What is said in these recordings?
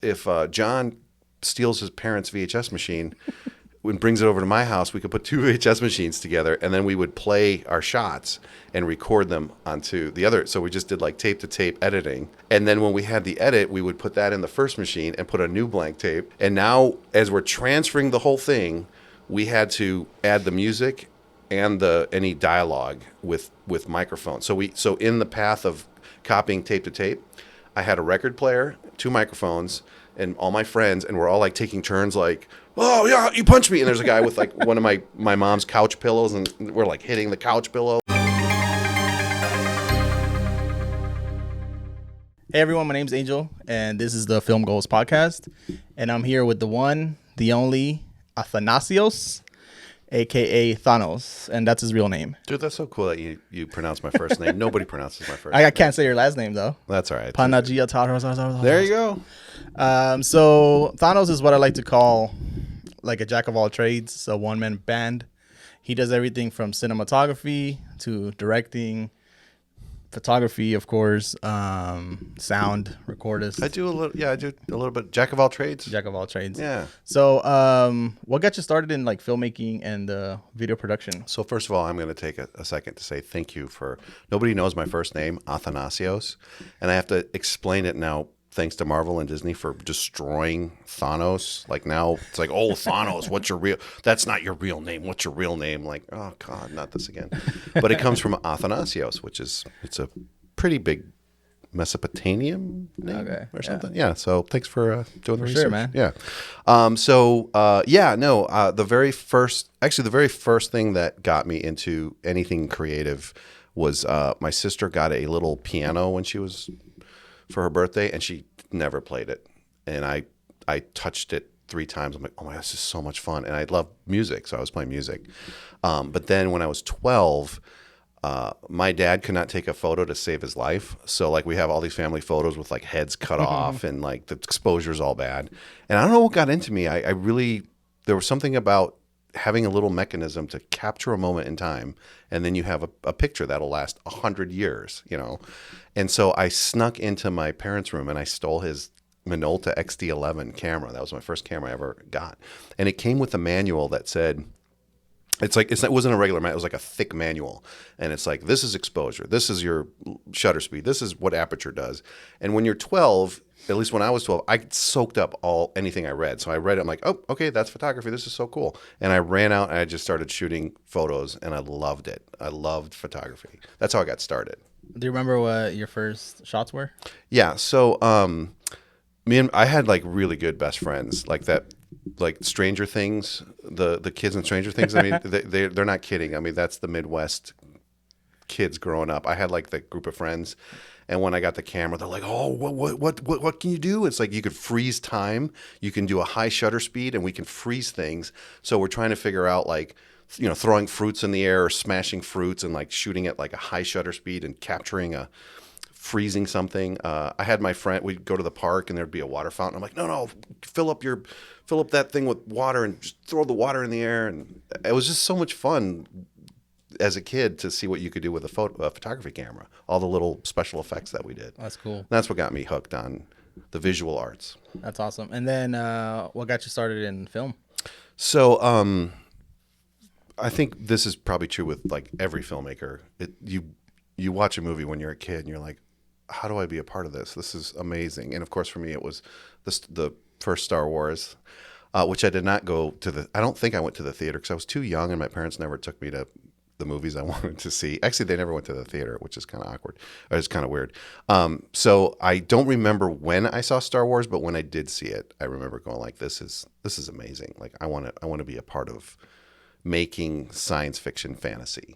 if John steals his parents' VHS machine and brings it over to my house, we could put two VHS machines together, and then we would play our shots and record them onto the other. So we just did like tape to tape editing. And then when we had the edit, we would put that in the first machine and put a new blank tape. And now as we're transferring the whole thing, we had to add the music and any dialogue with microphone. So in the path of copying tape to tape, I had a record player, two microphones, and all my friends, and we're all like taking turns like, oh yeah, you punched me. And there's a guy with like one of my mom's couch pillows, and we're like hitting the couch pillow. Hey everyone, my name's Angel, and this is the Film Goals Podcast. And I'm here with the one, the only, Athanasios, aka Thanos, and that's his real name. Dude, that's so cool that you pronounce my first name. Nobody pronounces my first name. I can't say your last name though. That's all right. Panagia Taros. There you go. So Thanos is what I like to call like a jack of all trades, a one-man band. He does everything from cinematography to directing, photography, of course, sound, recordist. I do a little bit. Jack of all trades. Jack of all trades. Yeah. So what got you started in like filmmaking and video production? So first of all, I'm going to take a second to say thank you nobody knows my first name, Athanasios, and I have to explain it now. Thanks to Marvel and Disney for destroying Thanos. Like now it's like, oh, Thanos, that's not your real name. What's your real name? Like, oh God, not this again. But it comes from Athanasios, it's a pretty big Mesopotamian name or something. Yeah. So thanks for doing the research. Sure, man. Yeah. The very first thing that got me into anything creative was my sister got a little piano when she was for her birthday, and she never played it. And I touched it 3 times. I'm like, oh my God, this is so much fun. And I love music, so I was playing music. But then when I was 12, my dad could not take a photo to save his life. So like we have all these family photos with like heads cut off and like the exposure's all bad. And I don't know what got into me. I really, there was something about having a little mechanism to capture a moment in time, and then you have a picture that'll last 100 years, you know? And so I snuck into my parents' room and I stole his Minolta XD11 camera. That was my first camera I ever got. And it came with a manual that said, it wasn't a regular manual, it was like a thick manual. And it's like, this is exposure, this is your shutter speed, this is what aperture does. And when you're 12, at least when I was 12, I soaked up anything I read. So I read it, I'm like, oh, okay, that's photography, this is so cool. And I ran out and I just started shooting photos, and I loved it. I loved photography. That's how I got started. Do you remember what your first shots were? Yeah, so I had like really good best friends, like that. Like Stranger Things, the kids in Stranger Things. I mean, they're not kidding. I mean, that's the Midwest kids growing up. I had like the group of friends, and when I got the camera, they're like, "Oh, what can you do?" It's like you could freeze time. You can do a high shutter speed, and we can freeze things. So we're trying to figure out like, you know, throwing fruits in the air or smashing fruits and like shooting at like a high shutter speed and capturing freezing something. I had my friend, we'd go to the park and there'd be a water fountain. I'm like, no, fill up that thing with water and just throw the water in the air. And it was just so much fun as a kid to see what you could do with a photography camera, all the little special effects that we did. That's cool. And that's what got me hooked on the visual arts. That's awesome. And then what got you started in film? So I think this is probably true with like every filmmaker. You watch a movie when you're a kid and you're like, how do I be a part of this? This is amazing. And of course, for me, it was the first Star Wars, which I did not go to I don't think I went to the theater because I was too young and my parents never took me to the movies I wanted to see. Actually, they never went to the theater, which is kind of awkward. It's kind of weird. So I don't remember when I saw Star Wars, but when I did see it, I remember going like, this is amazing. Like I want to be a part of making science fiction fantasy.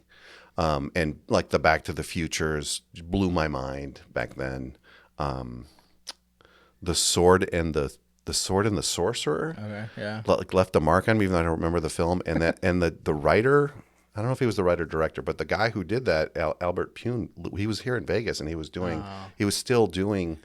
And like the Back to the Futures blew my mind back then. The Sword and the Sorcerer. Okay, yeah. Like left a mark on me, even though I don't remember the film. And the writer, I don't know if he was the writer director, but the guy who did that, Albert Pune, he was here in Vegas and he was still doing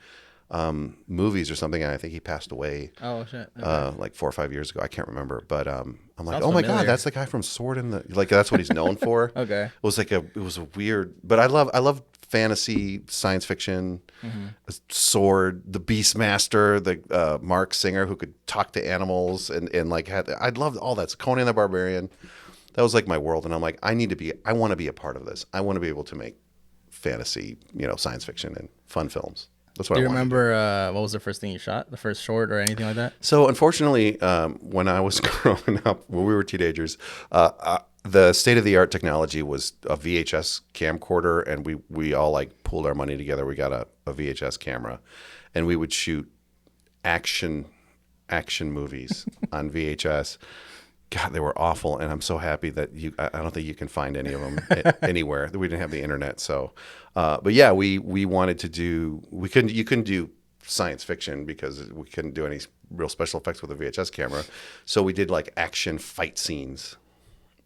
movies or something, and I think he passed away. Oh shit! Okay. Like 4 or 5 years ago, I can't remember. But I'm like, oh my God, that's the guy from Sword in the, like that's what he's known for. Okay. It was a weird, but I love fantasy, science fiction, a sword, the Beastmaster, the Mark Singer who could talk to animals and like I loved all that. Conan the Barbarian. That was like my world, and I'm like, I want to be a part of this. I want to be able to make fantasy, science fiction and fun films. That's what Do you I wanted. remember what was the first thing you shot? The first short or anything like that? So unfortunately, when I was growing up, when we were teenagers, the state-of-the-art technology was a VHS camcorder, and we all like pooled our money together. We got a VHS camera, and we would shoot action movies on VHS. God, they were awful, and I'm so happy that I don't think you can find any of them anywhere. We didn't have the internet, so. But yeah, we wanted to do. You couldn't do science fiction because we couldn't do any real special effects with a VHS camera. So we did like action fight scenes,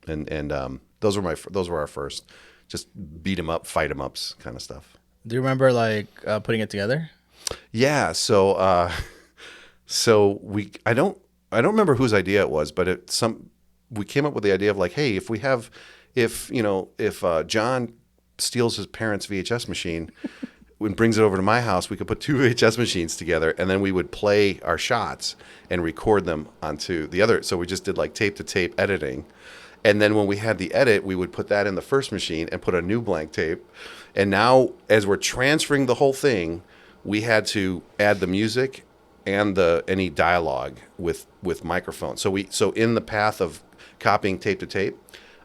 and those were our first, just beat 'em up, fight 'em ups kind of stuff. Do you remember like putting it together? Yeah. So I don't remember whose idea it was, but we came up with the idea of like, hey, if John steals his parents' VHS machine and brings it over to my house, we could put 2 VHS machines together, and then we would play our shots and record them onto the other. So we just did like tape to tape editing. And then when we had the edit, we would put that in the first machine and put a new blank tape. And now as we're transferring the whole thing, we had to add the music and any dialogue with microphones. So in the path of copying tape to tape,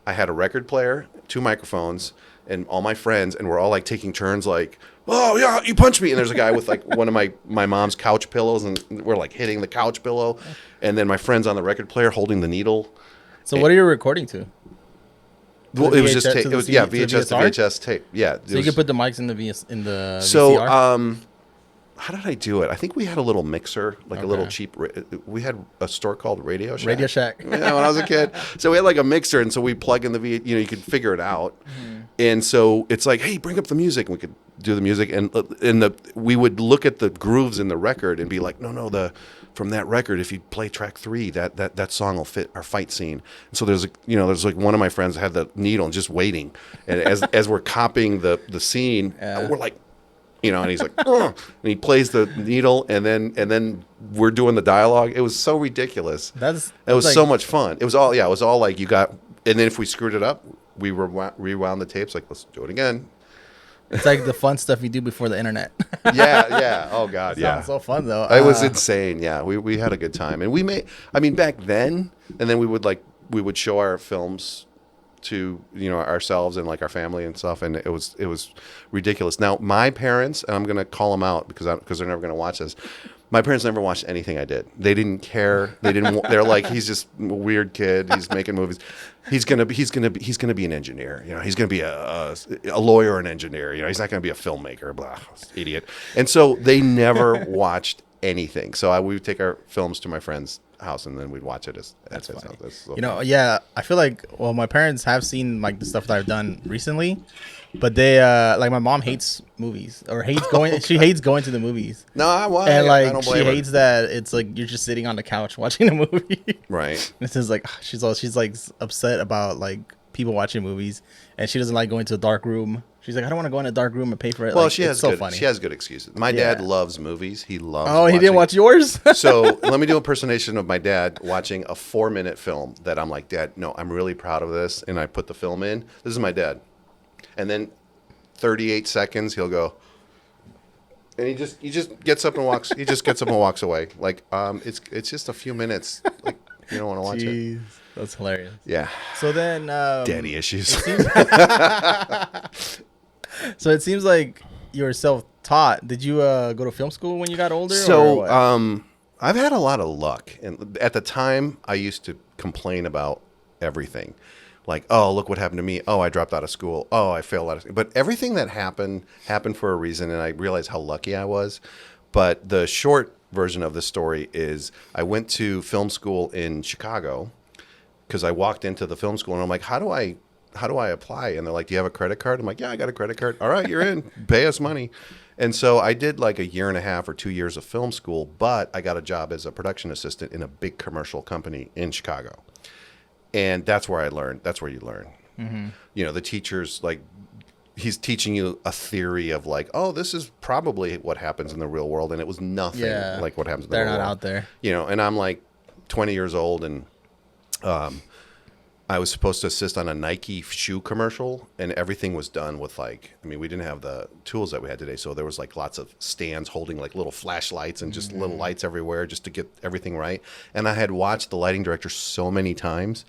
I had a record player, 2 microphones, and all my friends, and we're all like taking turns like, oh yeah, you punch me. And there's a guy with like one of my mom's couch pillows, and we're like hitting the couch pillow. And then my friend's on the record player holding the needle. So what are you recording to? Well, it was just tape. It was VHS to VHS tape. Yeah. So you could put the mics in the VCR? So how did I do it? I think we had a little mixer, like a little cheap. We had a store called Radio Shack. Radio Shack. When I was a kid. So we had like a mixer, and so we plug in the you could figure it out. And so it's like, hey, bring up the music, and we could do the music, and we would look at the grooves in the record and be like, no, from that record, if you play track 3, that song will fit our fight scene. And so there's like one of my friends had the needle and just waiting, and as we're copying the scene, we're like. And he's like, oh, and he plays the needle, and then we're doing the dialogue. It was so ridiculous. It was like, so much fun. It was all like you got, and then if we screwed it up, we rewound the tapes. Like, let's do it again. It's like the fun stuff you do before the internet. Yeah. Oh God, yeah. Sounds so fun though. It was insane. Yeah, we had a good time, and back then, and then we would show our films to ourselves and like our family and stuff, and it was ridiculous. Now my parents, and I'm gonna call them out because they're never gonna watch this. My parents never watched anything I did. They didn't care. They're like, he's just a weird kid. He's making movies. He's gonna be an engineer. He's gonna be a lawyer or an engineer. He's not gonna be a filmmaker. Blah, idiot. And so they never watched anything. So we would take our films to my friends' house, and then we'd watch it. That's funny. So yeah, I feel like, well, my parents have seen like the stuff that I've done recently, but they like my mom hates movies or hates going. She hates going to the movies. No, I don't blame her. Hates that it's like you're just sitting on the couch watching a movie. Right. This is like she's like upset about like people watching movies, and she doesn't like going to a dark room. She's like, I don't want to go in a dark room and pay for it. Well, like, she has good excuses. My dad loves movies. He loves. Oh, he didn't watch yours. So let me do an impersonation of my dad watching a 4-minute film that I'm like, Dad, no, I'm really proud of this, and I put the film in. This is my dad, and then 38 seconds he'll go, and he just gets up and walks. He just gets up and walks away. Like, it's just a few minutes. Like, you don't want to watch it. That's hilarious. Yeah. So then, daddy issues. So it seems like you were self-taught. Did you go to film school when you got older? So I've had a lot of luck. And at the time, I used to complain about everything. Like, oh, look what happened to me. Oh, I dropped out of school. Oh, I failed out of school. But everything that happened for a reason, and I realized how lucky I was. But the short version of the story is I went to film school in Chicago because I walked into the film school, and I'm like, how do I apply? And they're like, do you have a credit card? I'm like, yeah, I got a credit card. All right, you're in. Pay us money. And so I did like 1.5 years or 2 years of film school, but I got a job as a production assistant in a big commercial company in Chicago. And that's where I learned. That's where you learn. Mm-hmm. The teachers, like, he's teaching you a theory of like, oh, this is probably what happens in the real world, and it was nothing like what happens in the real world. They're not out there. You know, and I'm like 20 years old, and I was supposed to assist on a Nike shoe commercial, and everything was done with like, I mean, we didn't have the tools that we had today, so there was like lots of stands holding like little flashlights and just little lights everywhere just to get everything right. And I had watched the lighting director so many times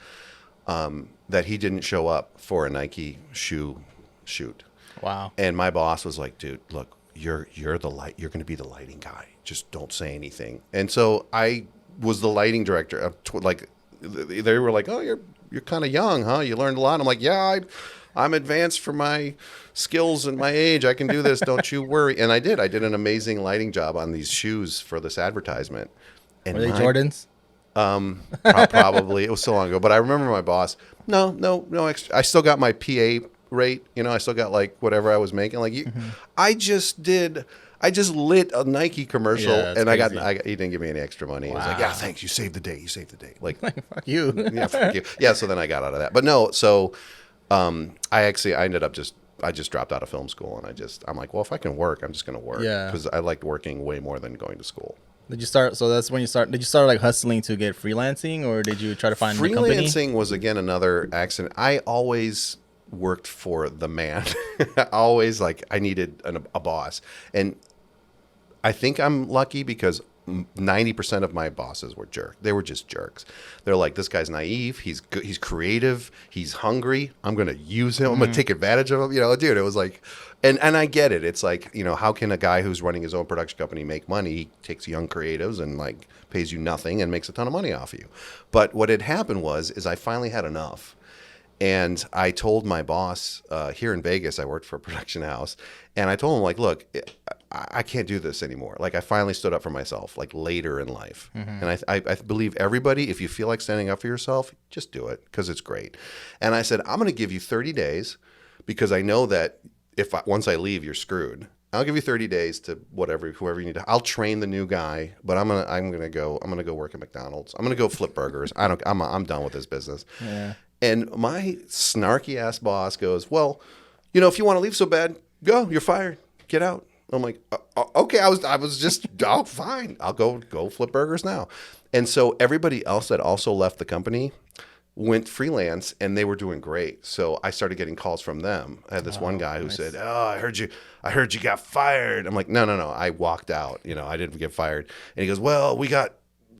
that he didn't show up for a Nike shoe shoot. Wow. And my boss was like, dude, look, you're going to be the lighting guy. Just don't say anything. And so I was the lighting director. Like they were like, oh, you're kind of young, huh? You learned a lot. I'm like, yeah, I'm advanced for my skills and my age. I can do this. Don't you worry. And I did. I did an amazing lighting job on these shoes for this advertisement. And were they Jordans? Probably. It was so long ago. But I remember my boss. No extra. I still got my PA rate. You know, I still got like whatever I was making. Like I just lit a Nike commercial, and he didn't give me any extra money. Wow. He was like, yeah, thanks. You saved the day. You saved the day. Like fuck you. Yeah, fuck you. Yeah. So then I got out of that. But no, so I ended up I just dropped out of film school, and I'm like, well, if I can work, I'm just going to work. Yeah. Because I liked working way more than going to school. Did you start? So that's when you start. Did you start like hustling to get freelancing, or did you try to find a company? Freelancing was again another accident. I always worked for the man. Always like I needed a boss, and I think I'm lucky because 90% of my bosses were jerks. They were just jerks. They're like, this guy's naive. He's good. He's creative. He's hungry. I'm going to use him. I'm going to take advantage of him. You know, dude, it was like, and I get it. It's like, you know, how can a guy who's running his own production company make money? He takes young creatives and like pays you nothing and makes a ton of money off of you. But what had happened is I finally had enough. And I told my boss here in Vegas, I worked for a production house, and I told him, like, look, I can't do this anymore. Like, I finally stood up for myself, like, later in life. And I believe everybody, if you feel like standing up for yourself, just do it, because it's great. And I said, I'm going to give you 30 days, because I know that once I leave, you're screwed. I'll give you 30 days to whoever you need to. I'll train the new guy, but I'm gonna go work at McDonald's. I'm gonna go flip burgers. I'm done with this business. Yeah. And my snarky ass boss goes, well, you know, if you want to leave so bad, go. You're fired. Get out. I'm like, okay. I was just, oh, fine. I'll go flip burgers now. And so everybody else that also left the company went freelance, and they were doing great. So I started getting calls from them. I had this one guy who said, oh, I heard you got fired. I'm like, no. I walked out. You know, I didn't get fired. And he goes, well, we got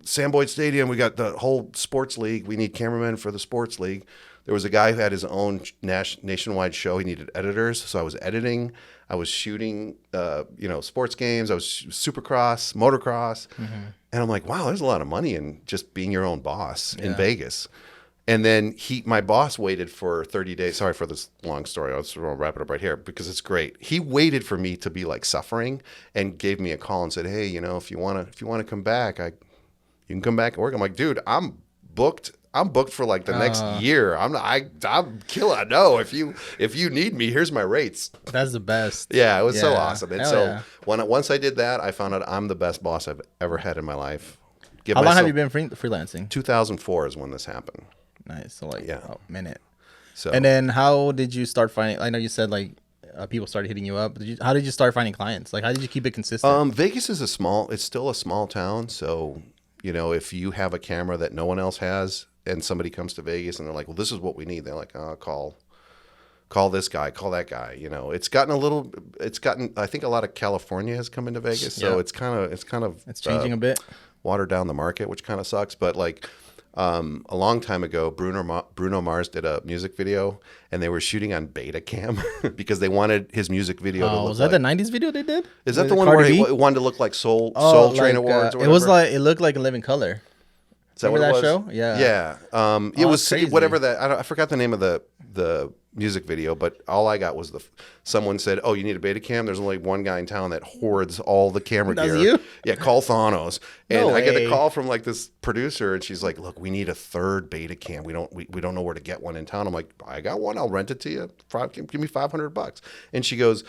Sam Boyd Stadium. We got the whole sports league. We need cameramen for the sports league. There was a guy who had his own nationwide show. He needed editors. So I was editing. I was shooting, sports games. I was supercross, motocross. And I'm like, wow, there's a lot of money in just being your own boss in Vegas. And then my boss waited for 30 days. Sorry for this long story. I'll just wrap it up right here because it's great. He waited for me to be like suffering and gave me a call and said, hey, you know, if you want to come back, you can come back and work. I'm like, dude, I'm booked. I'm booked for like the next year. I'm killing. No, if you need me, here's my rates. That's the best. Yeah, it was so awesome. And once I did that, I found out I'm the best boss I've ever had in my life. How long have you been freelancing? 2004 is when this happened. Nice. So like a minute. So and then how did you start finding? I know you said like people started hitting you up. How did you start finding clients? Like how did you keep it consistent? Vegas is it's still a small town. So, you know, if you have a camera that no one else has and somebody comes to Vegas and they're like, well, this is what we need. They're like, call this guy, call that guy. You know, I think a lot of California has come into Vegas. So it's changing a bit. Watered down the market, which kind of sucks. But like, a long time ago, Bruno Mars did a music video, and they were shooting on Betacam because they wanted his music video to look was that the 90s video they did? Is that the one where he wanted to look like Soul Train Awards or whatever? It looked like In Living Color. Is that Remember what it was? Show? Yeah. Yeah. It was crazy. Whatever that, I forgot the name of the music video, but all I got was someone said, oh, you need a Betacam? There's only one guy in town that hoards all the camera gear. You? Yeah, call Thanos. And I get a call from like this producer, and she's like, look, we need a third Betacam. We don't know where to get one in town. I'm like, I got one. I'll rent it to you. Give me $500. And she goes,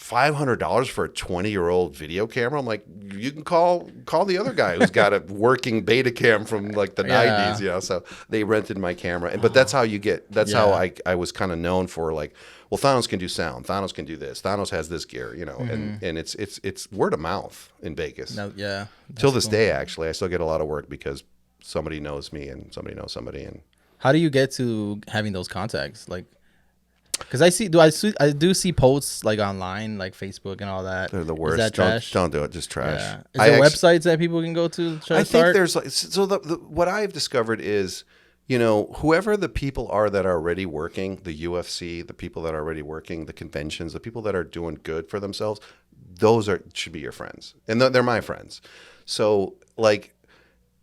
$500 for a 20-year-old video camera. I'm like, you can call the other guy who's got a working beta cam from like the 90s, you know. So they rented my camera, but that's how you get. That's how I was kind of known for, like, well, Thanos can do sound, Thanos can do this, Thanos has this gear, you know, and it's word of mouth in Vegas. No, yeah. Till this day, actually, I still get a lot of work because somebody knows me and somebody knows somebody. And how do you get to having those contacts? Like, because I do see posts like online, like Facebook and all that. They're the worst. Is that trash? Don't do it. Just trash. Yeah. Is there websites that people can go to? I think there's like, so what I've discovered is, you know, whoever the people are that are already working, the UFC, the people that are already working, the conventions, the people that are doing good for themselves, those should be your friends, and they're my friends. So like,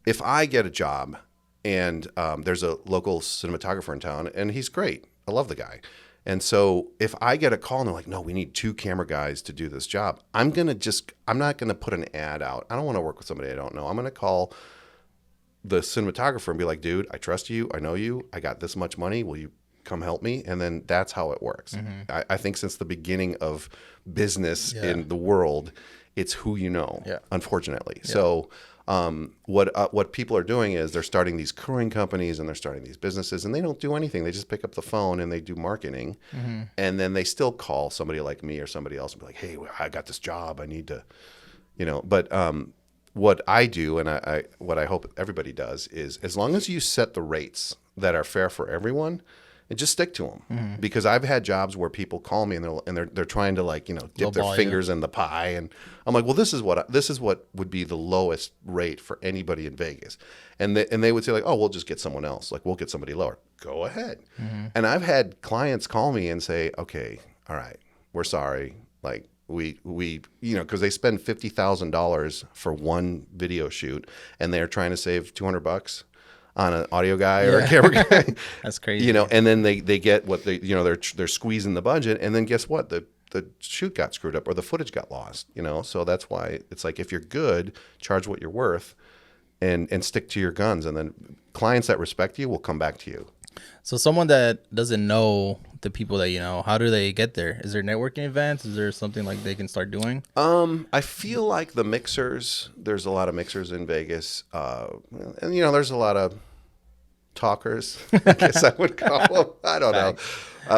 if I get a job and there's a local cinematographer in town and he's great, I love the guy. And so if I get a call and they're like, no, we need 2 camera guys to do this job, I'm not going to put an ad out. I don't want to work with somebody I don't know. I'm going to call the cinematographer and be like, dude, I trust you. I know you. I got this much money. Will you come help me? And then that's how it works. Mm-hmm. I think since the beginning of business in the world, it's who you know, unfortunately. Yeah. So what people are doing is they're starting these crewing companies and they're starting these businesses, and they don't do anything. They just pick up the phone and they do marketing, and then they still call somebody like me or somebody else and be like, hey, I got this job. I need to, you know. But what I do, and what I hope everybody does, is as long as you set the rates that are fair for everyone, and just stick to them. Because I've had jobs where people call me and they're trying to, like, you know, dip their fingers in the pie, and I'm like, well, this is what would be the lowest rate for anybody in Vegas, and they would say like, oh, we'll just get someone else, like we'll get somebody lower. Go ahead. And I've had clients call me and say, okay, all right, we're sorry, like we you know, because they spend $50,000 for one video shoot and they're trying to save $200 on an audio guy or a camera guy. That's crazy. You know, and then they get what they, you know, they're squeezing the budget, and then guess what? The shoot got screwed up or the footage got lost, you know? So that's why it's like, if you're good, charge what you're worth and stick to your guns, and then clients that respect you will come back to you. So someone that doesn't know the people that you know, how do they get there? Is there networking events? Is there something like they can start doing? I feel like the mixers, there's a lot of mixers in Vegas. And, you know, there's a lot of talkers, I guess I would call them. I don't know.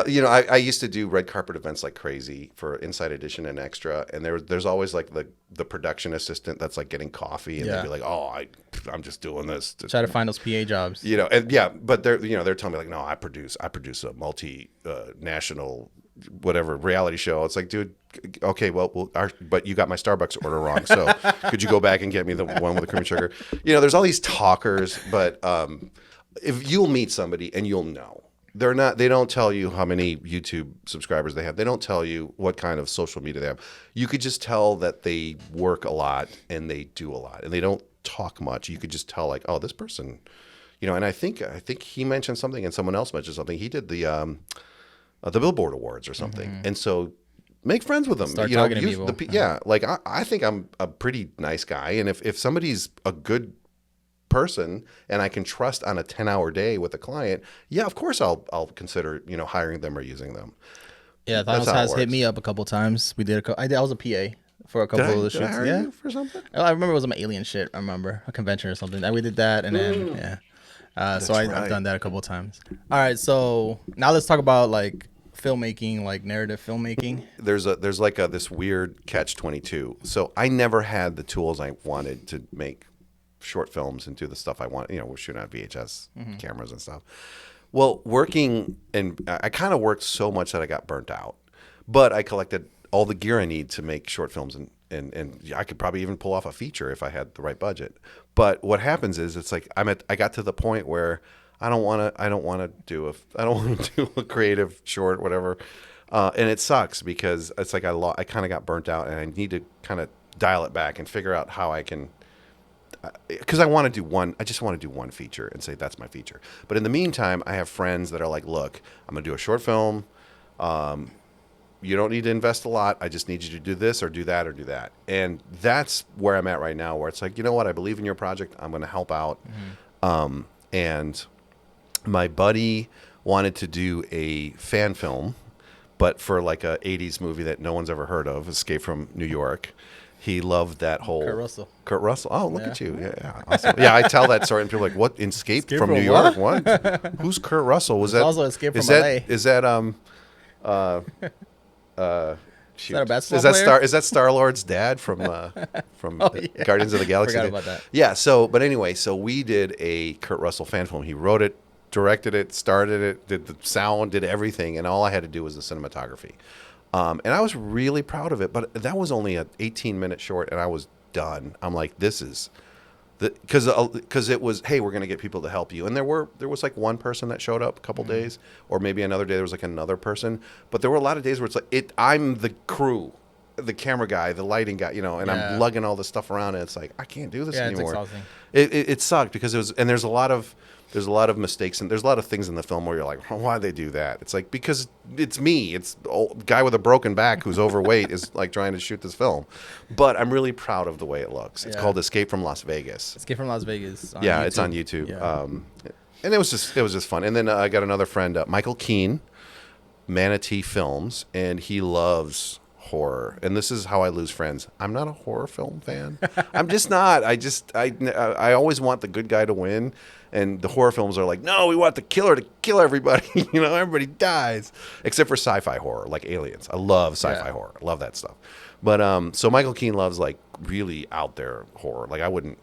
You know, I used to do red carpet events like crazy for Inside Edition and Extra, and there's always like the production assistant that's like getting coffee, and they'd be like, oh, I'm just doing this. Try to find those PA jobs. You know, and but they're telling me like, no, I produce a national whatever reality show. It's like, dude, okay, well, but you got my Starbucks order wrong, so could you go back and get me the one with the cream and sugar? You know, there's all these talkers, but if you'll meet somebody and you'll know. They don't tell you how many YouTube subscribers they have. They don't tell you what kind of social media they have. You could just tell that they work a lot and they do a lot, and they don't talk much. You could just tell, like, oh, this person, you know. And I think he mentioned something and someone else mentioned something. He did the Billboard Awards or something. And so make friends with them. Start talking to people. Yeah, like I think I'm a pretty nice guy, and if somebody's a good person and I can trust on a 10-hour day with a client, yeah, of course I'll consider, you know, hiring them or using them. Yeah, Thanos has hit me up a couple times. We did I was a PA for a couple of the shoots. Did I hire you for something? I remember it was some alien shit. I remember a convention or something. We did that, and then so I've done that a couple of times. All right, so now let's talk about like filmmaking, like narrative filmmaking. There's like this weird catch-22. So I never had the tools I wanted to make short films and do the stuff I want. You know, we're shooting on VHS cameras and stuff. Well, I kind of worked so much that I got burnt out, but I collected all the gear I need to make short films, and I could probably even pull off a feature if I had the right budget. But what happens is, it's like I got to the point where I don't want to do a creative short, whatever. And it sucks because it's like I kind of got burnt out, and I need to kind of dial it back and figure out how I can, because I just want to do one feature and say that's my feature. But in the meantime, I have friends that are like, look, I'm going to do a short film. You don't need to invest a lot. I just need you to do this or do that or do that. And that's where I'm at right now, where it's like, you know what? I believe in your project. I'm going to help out. And my buddy wanted to do a fan film, but for like a 80s movie that no one's ever heard of, Escape from New York. He loved that whole Kurt Russell. Oh, look at you. Yeah. Awesome. Yeah, I tell that story and people are like, what? Escape from New York? What? Who's Kurt Russell? Was that also Escape from LA. Is that Is that a basketball player? Is that Star-Lord's dad from Guardians of the Galaxy? Forgot about that. Yeah, but anyway, so we did a Kurt Russell fan film. He wrote it, directed it, started it, did the sound, did everything, and all I had to do was the cinematography. And I was really proud of it, but that was only an 18-minute short, and I was done. I'm like, this is because it was, hey, we're going to get people to help you. And there was like one person that showed up a couple days, or maybe another day there was like another person. But there were a lot of days where it's like, I'm the crew, the camera guy, the lighting guy, and I'm lugging all this stuff around, and it's like, I can't do this anymore. It's exhausting. It sucked because there's a lot of mistakes, and there's a lot of things in the film where you're like, why'd they do that? It's like, because it's me. It's old guy with a broken back who's overweight is like trying to shoot this film. But I'm really proud of the way it looks. It's called Escape from Las Vegas. Escape from Las Vegas. Yeah, it's on YouTube. Yeah. And it was just fun. And then I got another friend, Michael Keane, Manatee Films, and he loves horror. And this is how I lose friends. I'm not a horror film fan. I'm just not. I always want the good guy to win. And the horror films are like, no, we want the killer to kill everybody. Everybody dies. Except for sci-fi horror, like Aliens. I love sci-fi horror. I love that stuff. But so Michael Keane loves like really out there horror. Like I wouldn't,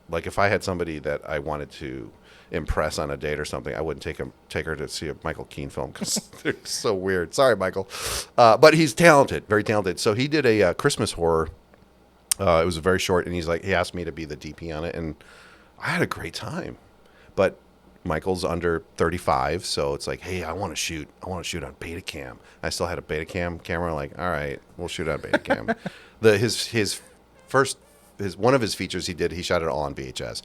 like if I had somebody that I wanted to impress on a date or something, I wouldn't take her to see a Michael Keane film because they're so weird. Sorry, Michael. But he's talented, very talented. So he did a Christmas horror. It was very short, and he asked me to be the DP on it, and I had a great time. But Michael's under 35, so it's like, hey, I want to shoot on Betacam. I still had a Betacam camera. Like, all right, we'll shoot on Betacam. One of his features he shot it all on VHS.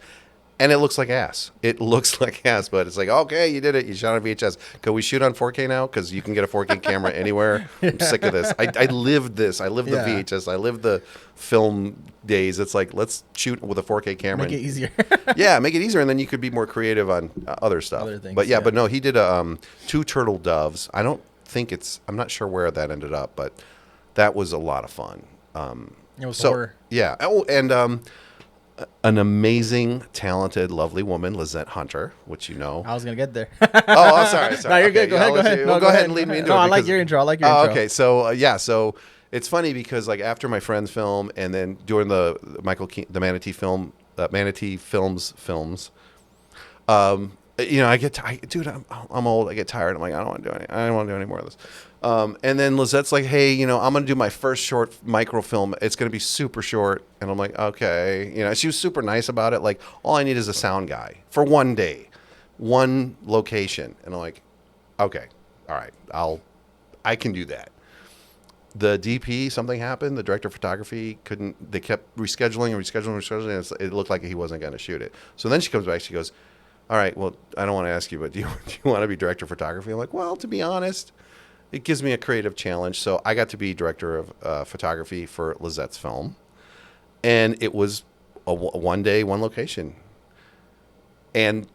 And it looks like ass. But it's like, okay, you did it. You shot on VHS. Can we shoot on 4K now? Because you can get a 4K camera anywhere. I'm sick of this. I lived this. I lived the VHS. I lived the film days. It's like, let's shoot with a 4K camera. Make it easier. Yeah, make it easier. And then you could be more creative on other stuff. Other things, but no, he did two turtle doves. I'm not sure where that ended up, but that was a lot of fun. It was horror. Yeah. Oh, and an amazing, talented, lovely woman, Lizette Hunter, which you know. I was going to get there. Oh, I'm sorry. No, you're good. Go ahead. Go ahead and lead me into it. No, I like your intro. Okay. So, so it's funny because like after my friend's film and then during the Michael Keane, the Manatee Films, I get tired. Dude, I'm old. I get tired. I'm like, I don't want to do any more of this. And then Lizette's like, hey, I'm going to do my first short microfilm. It's going to be super short. And I'm like, okay. She was super nice about it. Like, all I need is a sound guy for one day, one location. And I'm like, okay, all right, I can do that. The DP, something happened. The director of photography they kept rescheduling. And it looked like he wasn't going to shoot it. So then she comes back. She goes, all right, well, I don't want to ask you, but do you want to be director of photography? I'm like, well, to be honest, it gives me a creative challenge. So I got to be director of photography for Lizette's film. And it was a one day, one location. And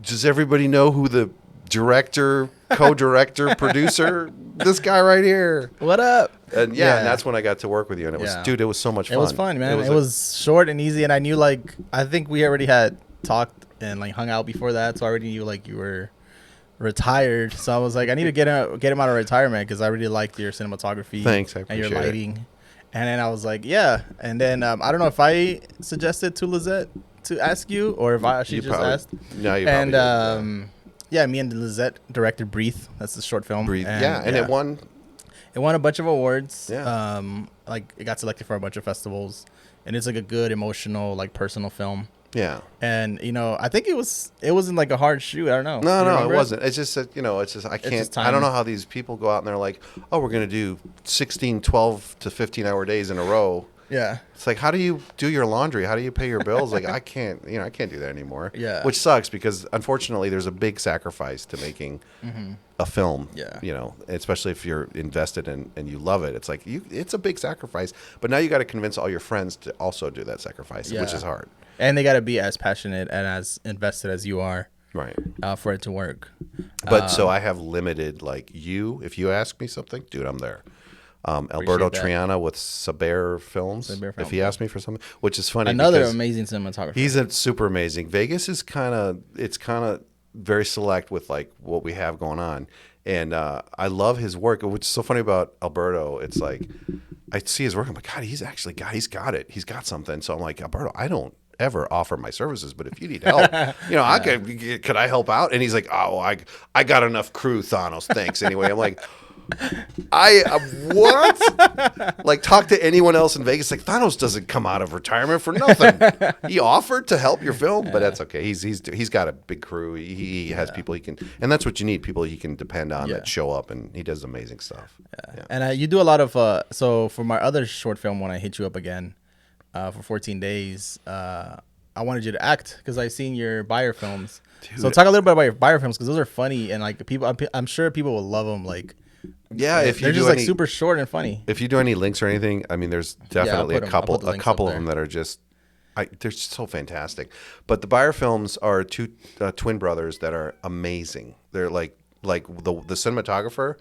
does everybody know who the director, co-director, producer, this guy right here? What up? And and that's when I got to work with you. And it was so much fun. It was fun, man. It was short and easy. And I knew I think we already had talked and hung out before that. So I already knew you were retired. So I was like, I need to get him out of retirement because I really liked your cinematography. Thanks, I appreciate and your lighting. And then I was like, yeah. And then I don't know if I suggested to Lizette to ask you or if she just asked. No, you probably did. Me and Lizette directed Breathe. That's the short film. Breathe. And it won. It won a bunch of awards. Yeah. It got selected for a bunch of festivals, and it's a good emotional, personal film. Yeah. And I think it wasn't a hard shoot. I don't know. No, it wasn't. It's just that I can't. I don't know how these people go out and they're like, oh, we're gonna do 16, 12 to 15 hour days in a row. Yeah. It's like, how do you do your laundry? How do you pay your bills? I can't. I can't do that anymore. Yeah. Which sucks because unfortunately there's a big sacrifice to making a film. Yeah. Especially if you're invested in and you love it. It's like it's a big sacrifice. But now you got to convince all your friends to also do that sacrifice, which is hard. And they got to be as passionate and as invested as you are. Right. For it to work. But so I have limited, like if you ask me something, dude, I'm there. Alberto that. Triana with Byer Films. Byer If Films. he asked me for something, which is funny. Another because amazing cinematographer. He's a super amazing. Vegas is kind of very select with like what we have going on. And I love his work. What's so funny about Alberto, it's like I see his work. I'm like, God, he's got it. He's got something. So I'm like, Alberto, I don't ever offer my services, but if you need help, I could I help out? And he's like, oh, I got enough crew, Thanos. Thanks anyway. I'm like, what? Like, talk to anyone else in Vegas. Like, Thanos doesn't come out of retirement for nothing. He offered to help your film, but that's okay. He's got a big crew. He has people he can, and that's what you need. People you can depend on that show up, and he does amazing stuff. Yeah. And you do a lot of so for my other short film, when I hit you up again for 14 days, I wanted you to act because I've seen your Byer films. Dude. So talk a little bit about your Byer films, because those are funny, and like people, I'm sure people will love them. Like, yeah, if you they're do just any, like super short and funny. If you do any links or anything, I mean, there's definitely a couple of them that are just, they're just so fantastic. But the Byer films are two twin brothers that are amazing. They're like the cinematographer,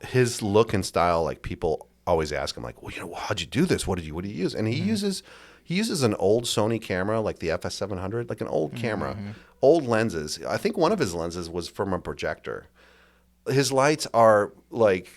his look and style. Like, people always ask him, like, well, how'd you do this? What do you use? And he uses an old Sony camera, like the FS700, like an old camera, old lenses. I think one of his lenses was from a projector. His lights are like,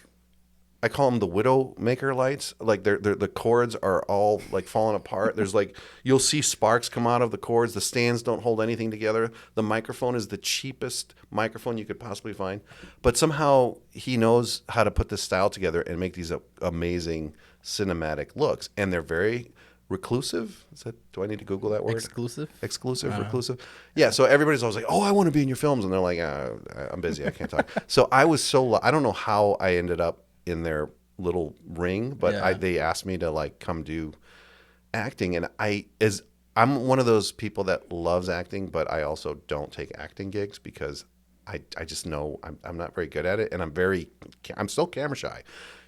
I call them the Widowmaker lights. Like, the cords are all like falling apart. There's like, you'll see sparks come out of the cords. The stands don't hold anything together. The microphone is the cheapest microphone you could possibly find. But somehow he knows how to put this style together and make these amazing cinematic looks. And they're very reclusive. Do I need to Google that word? Exclusive, reclusive. Yeah. So everybody's always like, "Oh, I want to be in your films," and they're like, "I'm busy. I can't talk." So I don't know how I ended up in their little ring, but they asked me to like come do acting, and I'm one of those people that loves acting, but I also don't take acting gigs because I just know I'm not very good at it, and I'm still camera shy.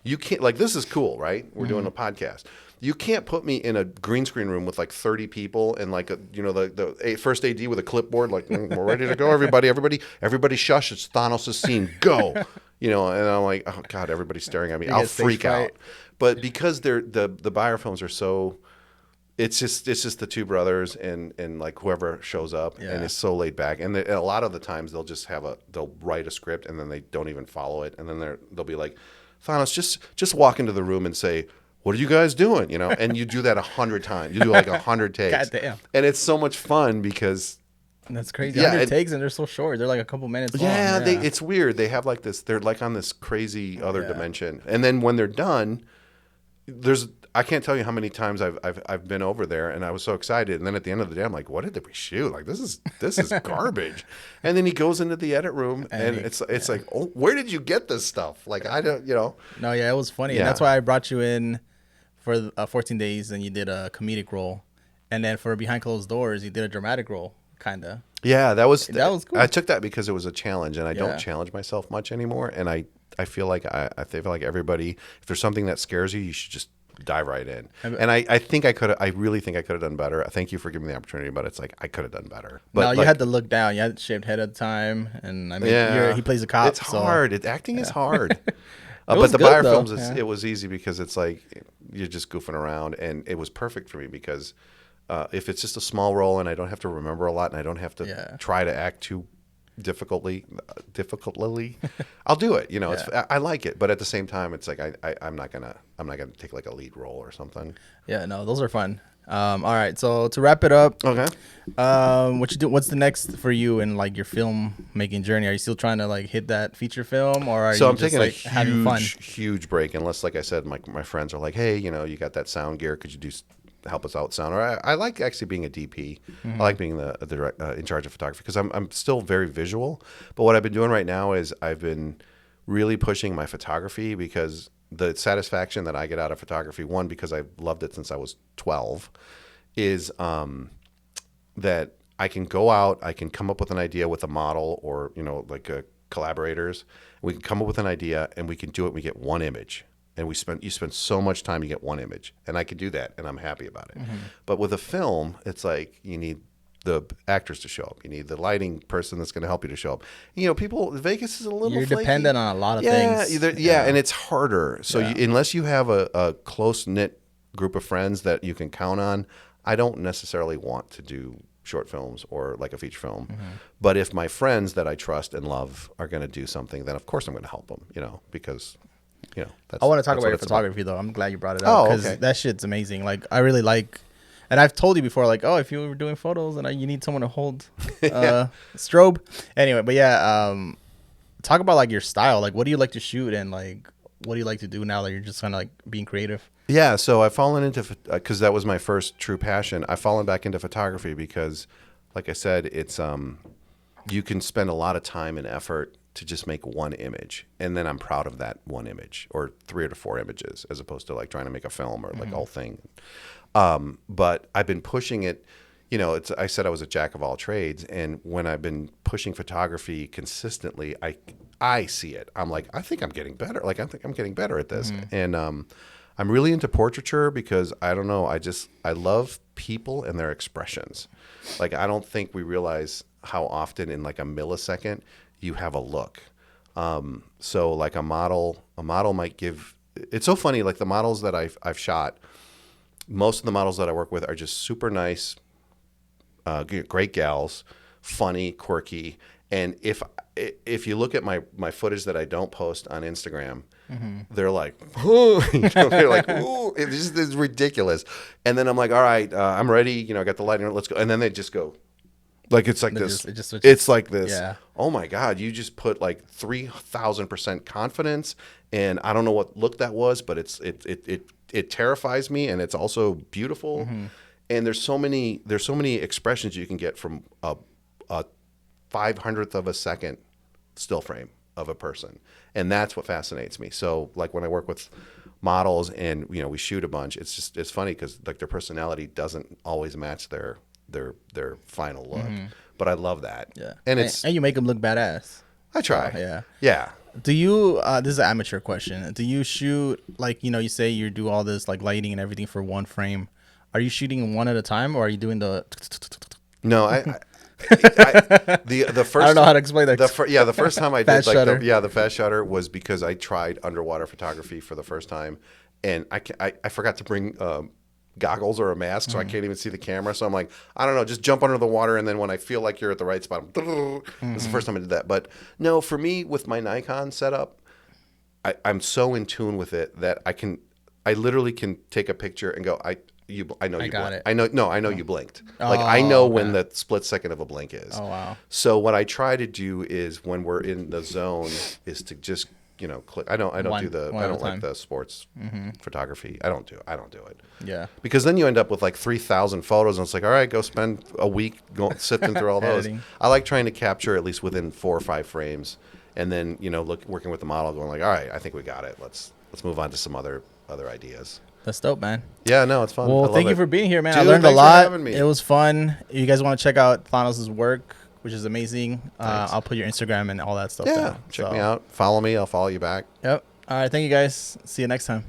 You can't, like, this is cool, right? We're doing a podcast. You can't put me in a green screen room with like 30 people and like the first AD with a clipboard, like, we're ready to go, everybody shush, it's Thanos' scene, go. And I'm like, oh God, everybody's staring at me. I'll freak out. But because the Byer films are so, it's just the two brothers and like whoever shows up, and it's so laid back. And a lot of the times they'll write a script and then they don't even follow it, and then they'll be like, Thanos, just walk into the room and say, what are you guys doing? And you do that 100 times. You do like 100 takes. God damn. And it's so much fun because that's crazy. 100 takes, and they're so short. They're like a couple minutes long. Yeah, it's weird. They have like this. They're like on this crazy other dimension. And then when they're done, I can't tell you how many times I've been over there, and I was so excited. And then at the end of the day, I'm like, what did we shoot? Like, this is garbage. And then he goes into the edit room, and it's like, oh, where did you get this stuff? Like, I don't, No, yeah, it was funny. And that's why I brought you in for 14 days, and you did a comedic role. And then for Behind Closed Doors, you did a dramatic role, kind of. Yeah, that was cool. I took that because it was a challenge, and I don't challenge myself much anymore. And I feel like everybody, if there's something that scares you, you should just dive right in. And I really think I could have done better. Thank you for giving me the opportunity, but it's like I could have done better. But no, you had to look down. You had shaved head at the time, and I mean, he plays a cop. It's hard. Acting is hard. But the Byer films, it was easy because it's like you're just goofing around, and it was perfect for me because if it's just a small role and I don't have to remember a lot and I don't have to try to act too difficultly, I'll do it. I like it, but at the same time, it's like I'm not gonna take like a lead role or something. Yeah, no, those are fun. All right, so to wrap it up, okay, what's the next for you in like your film making journey? Are you still trying to like hit that feature film, or are you I'm just taking like having fun? Huge break, unless, like I said, my friends are like, hey, you got that sound gear, could you help us out sound? Or I like actually being a DP. I like being the in charge of photography because I'm still very visual. But what I've been doing right now is I've been really pushing my photography because the satisfaction that I get out of photography, one, because I've loved it since I was 12, is that I can go out, I can come up with an idea with a model or, like collaborators. We can come up with an idea and we can do it. And we get one image. And you spend so much time, you get one image. And I can do that, and I'm happy about it. Mm-hmm. But with a film, it's like you need the actors to show up. You need the lighting person that's going to help you to show up. You know, people, Vegas is a little You're flaky. dependent on a lot of things. Yeah, and it's harder. So Yeah. unless you have a close-knit group of friends that you can count on, I don't necessarily want to do short films or like a feature film. But if my friends that I trust and love are going to do something, then of course I'm going to help them, you know, because, you know, that's I want to talk that's about what your it's about. photography, though. I'm glad you brought it up because okay. that shit's amazing. Like, I really like, and I've told you before, like, oh, if you were doing photos and you need someone to hold strobe. Anyway, but yeah, talk about like your style. Like, what do you like to shoot and like, what do you like to do now that you're just kind of like being creative? Yeah, so I've fallen into, because that was my first true passion. I've fallen back into photography because, like I said, it's you can spend a lot of time and effort to just make one image, and then I'm proud of that one image or 3 or 4 images, as opposed to like trying to make a film or like a whole thing. But I've been pushing it. You know, I said I was a jack of all trades, and when I've been pushing photography consistently, I see it. I'm like, I think I'm getting better. Like, I think I'm getting better at this, and I'm really into portraiture because I don't know. I love people and their expressions. Like, I don't think we realize how often in like a millisecond you have a look. So like a model might give. It's so funny. Like the models that I've shot, most of the models that I work with are just super nice, great gals, funny, quirky. And if you look at my footage that I don't post on Instagram, they're like, oh, you know, they're like, ooh, it's ridiculous. And then I'm like, all right, I'm ready. You know, I got the lighting. Let's go. And then they just go, like it's like this. It's like this. Yeah. Oh my God! You just put like 3,000% confidence, and I don't know what look that was, but it terrifies me, and it's also beautiful. And there's so many expressions you can get from a 500th of a second still frame of a person, and that's what fascinates me. So like when I work with models and you know we shoot a bunch, it's funny because like their personality doesn't always match their final look, but I love that. Yeah, and you make them look badass. I try. Yeah. Do you? This is an amateur question. Do you shoot like you say you do all this like lighting and everything for one frame? Are you shooting one at a time, or are you doing the? No, the first. I don't know how to explain that. The first time I did Fast shutter. the fast shutter was because I tried underwater photography for the first time, and I forgot to bring goggles or a mask, so I can't even see the camera. So I'm like, I don't know, just jump under the water, and then when I feel like you're at the right spot, it's the first time I did that. But no, for me with my Nikon setup, I'm so in tune with it that I literally can take a picture and go, I know you blinked. I know you blinked. Like I know when the split second of a blink is. Oh wow. So what I try to do is when we're in the zone is to just click. I don't like the sports photography. I don't do it. Yeah. Because then you end up with like 3,000 photos, and it's like, all right, go spend a week sifting through all those. I like trying to capture at least within 4 or 5 frames, and then working with the model, going like, all right, I think we got it. Let's move on to some other ideas. That's dope, man. Yeah, no, it's fun. Well, thank you for being here, man. Dude, I learned a thanks lot. for having me. It was fun. If you guys want to check out Thanos' work, which is amazing, I'll put your Instagram and all that stuff Yeah, down. check me out. Follow me. I'll follow you back. Yep. All right. Thank you, guys. See you next time.